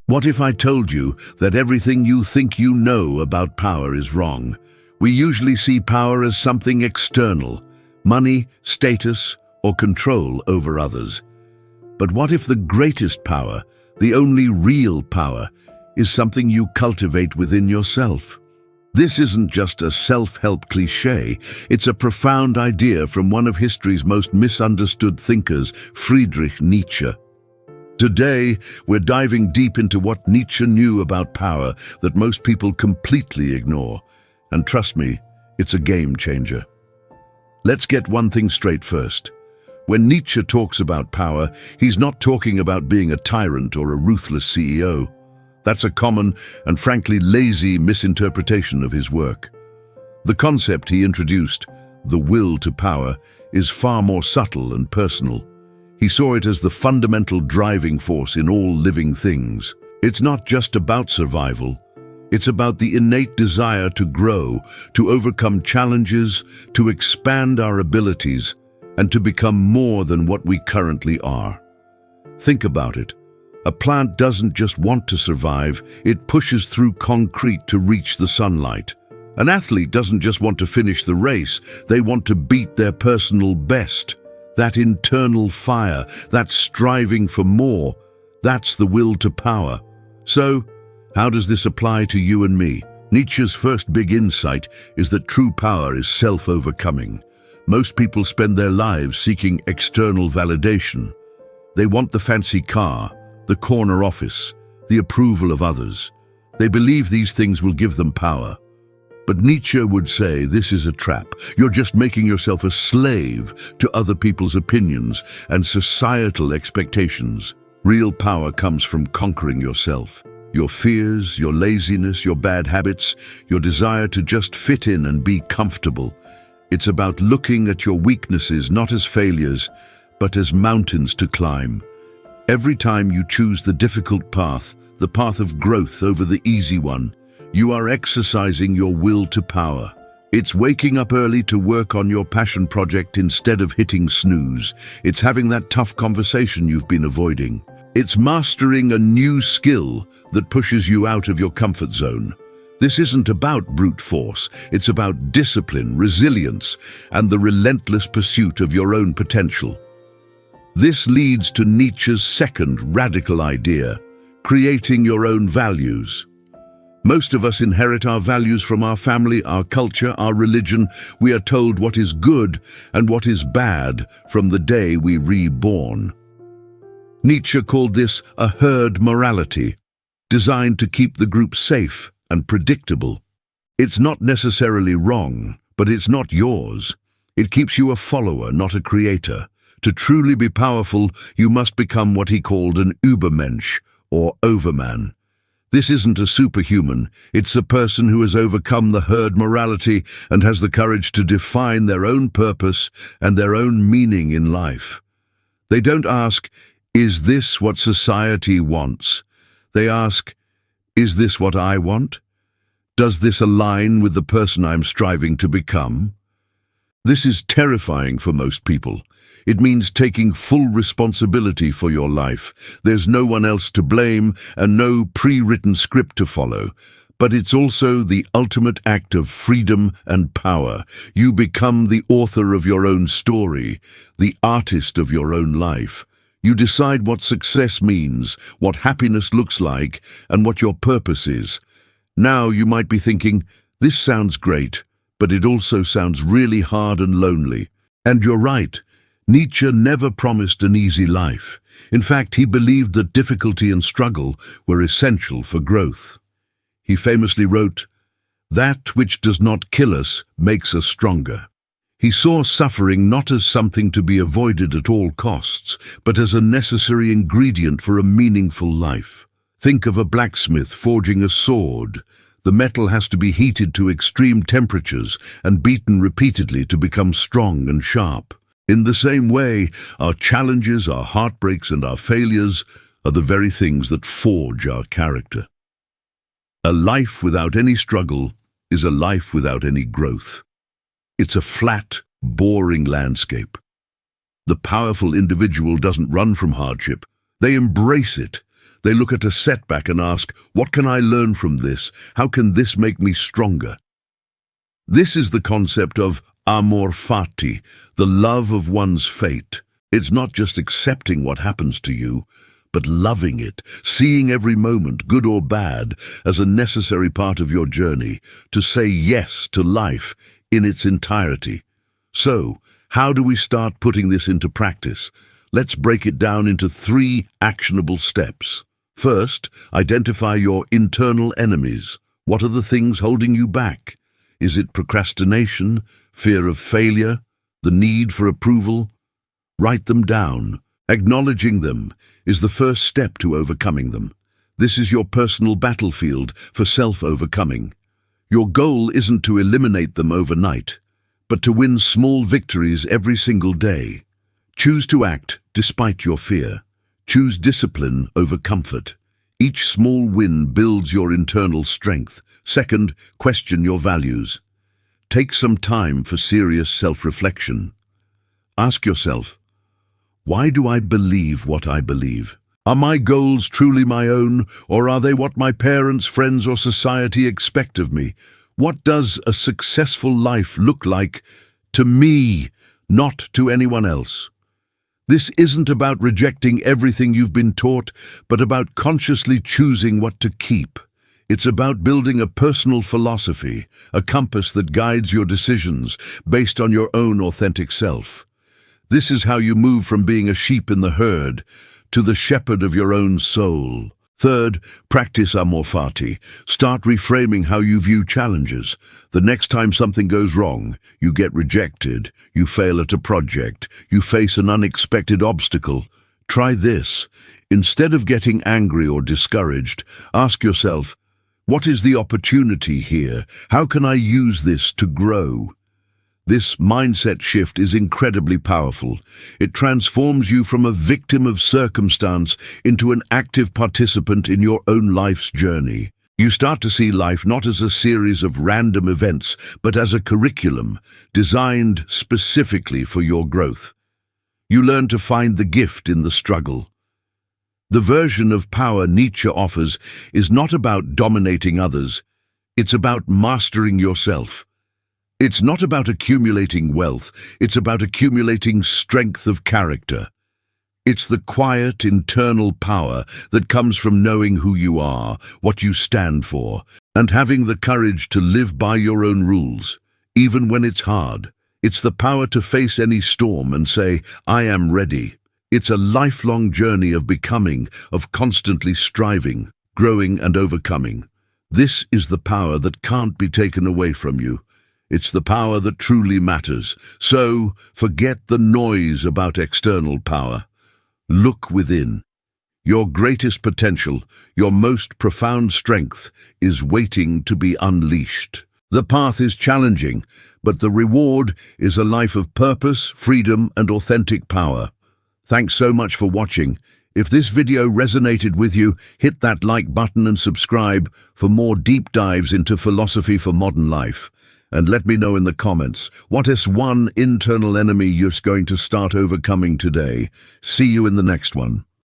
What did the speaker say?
What if I told you that everything you think you know about power is wrong? We usually see power as something external, money, status, or control over others. But what if the greatest power, the only real power, is something you cultivate within yourself? This isn't just a self-help cliché, it's a profound idea from one of history's most misunderstood thinkers, Friedrich Nietzsche. Today, we're diving deep into what Nietzsche knew about power that most people completely ignore. And trust me, it's a game changer. Let's get one thing straight first. When Nietzsche talks about power, he's not talking about being a tyrant or a ruthless CEO. That's a common and frankly lazy misinterpretation of his work. The concept he introduced, the will to power, is far more subtle and personal. He saw it as the fundamental driving force in all living things. It's not just about survival. It's about the innate desire to grow, to overcome challenges, to expand our abilities, and to become more than what we currently are. Think about it. A plant doesn't just want to survive, it pushes through concrete to reach the sunlight. An athlete doesn't just want to finish the race, they want to beat their personal best. That internal fire, that striving for more, that's the will to power. So, how does this apply to you and me? Nietzsche's first big insight is that true power is self-overcoming. Most people spend their lives seeking external validation. They want the fancy car, the corner office, the approval of others. They believe these things will give them power. But Nietzsche would say this is a trap. You're just making yourself a slave to other people's opinions and societal expectations. Real power comes from conquering yourself. Your fears, your laziness, your bad habits, your desire to just fit in and be comfortable. It's about looking at your weaknesses not as failures, but as mountains to climb. Every time you choose the difficult path, the path of growth over the easy one, you are exercising your will to power. It's waking up early to work on your passion project instead of hitting snooze. It's having that tough conversation you've been avoiding. It's mastering a new skill that pushes you out of your comfort zone. This isn't about brute force. It's about discipline, resilience, and the relentless pursuit of your own potential. This leads to Nietzsche's second radical idea, creating your own values. Most of us inherit our values from our family, our culture, our religion. We are told what is good and what is bad from the day we reborn. Nietzsche called this a herd morality, designed to keep the group safe and predictable. It's not necessarily wrong, but it's not yours. It keeps you a follower, not a creator. To truly be powerful, you must become what he called an Übermensch, or overman. This isn't a superhuman, it's a person who has overcome the herd morality and has the courage to define their own purpose and their own meaning in life. They don't ask, is this what society wants? They ask, is this what I want? Does this align with the person I'm striving to become? This is terrifying for most people. It means taking full responsibility for your life. There's no one else to blame and no pre-written script to follow. But it's also the ultimate act of freedom and power. You become the author of your own story, the artist of your own life. You decide what success means, what happiness looks like, and what your purpose is. Now you might be thinking, this sounds great, but it also sounds really hard and lonely. And you're right. Nietzsche never promised an easy life. In fact, he believed that difficulty and struggle were essential for growth. He famously wrote, "That which does not kill us makes us stronger." He saw suffering not as something to be avoided at all costs, but as a necessary ingredient for a meaningful life. Think of a blacksmith forging a sword. The metal has to be heated to extreme temperatures and beaten repeatedly to become strong and sharp. In the same way, our challenges, our heartbreaks, and our failures are the very things that forge our character. A life without any struggle is a life without any growth. It's a flat, boring landscape. The powerful individual doesn't run from hardship. They embrace it. They look at a setback and ask, what can I learn from this? How can this make me stronger? This is the concept of amor fati, the love of one's fate. It's not just accepting what happens to you, but loving it, seeing every moment, good or bad, as a necessary part of your journey, to say yes to life in its entirety. So, how do we start putting this into practice? Let's break it down into 3 actionable steps. First, identify your internal enemies. What are the things holding you back? Is it procrastination, fear of failure, the need for approval? Write them down. Acknowledging them is the first step to overcoming them. This is your personal battlefield for self-overcoming. Your goal isn't to eliminate them overnight, but to win small victories every single day. Choose to act despite your fear. Choose discipline over comfort. Each small win builds your internal strength. Second, question your values. Take some time for serious self-reflection. Ask yourself, why do I believe what I believe? Are my goals truly my own, or are they what my parents, friends, or society expect of me? What does a successful life look like to me, not to anyone else? This isn't about rejecting everything you've been taught, but about consciously choosing what to keep. It's about building a personal philosophy, a compass that guides your decisions based on your own authentic self. This is how you move from being a sheep in the herd to the shepherd of your own soul. Third, practice amor fati. Start reframing how you view challenges. The next time something goes wrong, you get rejected, you fail at a project, you face an unexpected obstacle, try this. Instead of getting angry or discouraged, ask yourself, what is the opportunity here? How can I use this to grow? This mindset shift is incredibly powerful. It transforms you from a victim of circumstance into an active participant in your own life's journey. You start to see life not as a series of random events, but as a curriculum designed specifically for your growth. You learn to find the gift in the struggle. The version of power Nietzsche offers is not about dominating others. It's about mastering yourself. It's not about accumulating wealth, it's about accumulating strength of character. It's the quiet internal power that comes from knowing who you are, what you stand for, and having the courage to live by your own rules, even when it's hard. It's the power to face any storm and say, I am ready. It's a lifelong journey of becoming, of constantly striving, growing and overcoming. This is the power that can't be taken away from you. It's the power that truly matters. So, forget the noise about external power. Look within. Your greatest potential, your most profound strength, is waiting to be unleashed. The path is challenging, but the reward is a life of purpose, freedom, and authentic power. Thanks so much for watching. If this video resonated with you, hit that like button and subscribe for more deep dives into philosophy for modern life. And let me know in the comments, what is one internal enemy you're going to start overcoming today? See you in the next one.